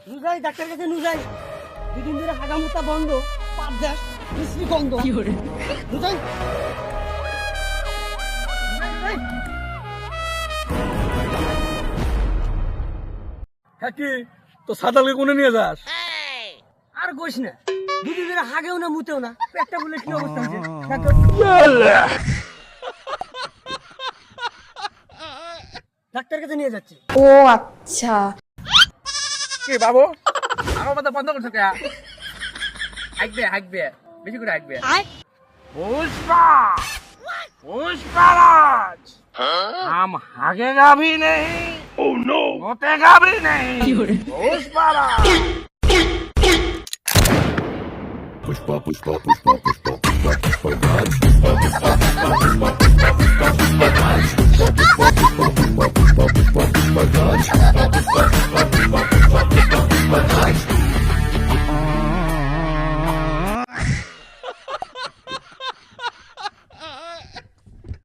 নুজাই doctor কাছে নুজাই, দুদিন ধরে হাগামুতা বন্ধ, পাপ দেশ মিশ্রি গন্ধ। কি করে নুজাই? হ্যাঁ কি তো সাদালকে কোনে নিয়ে যাস? আর গোস না, দুদিন ধরে হাগেও না মুতেও না, পেটটা বলে কি অবস্থা হয়েছে। ডাক্তার কাছে নিয়ে যাচ্ছে। ও আচ্ছা। কি বাবু আমার কথা বন্ধ করছো কে? হাঁকবে বেশি করে হাঁকবে। পুষ্পা पुष्पराज हम हागेगा भी नहीं, रोतेगा भी नहीं। पुष्पराज पुष्पा पुष्पा पुष्पा पुष्पा पुष्पा पुष्पा राज पुष्पा पुष्पा पुष्पा पुष्पा पुष्पा पुष्पा राज पुष्पा पुष्पा पुष्पा पुष्पा पुष्पा पुष्पा राज पुष्पा पुष्पा पुष्पा पुष्पा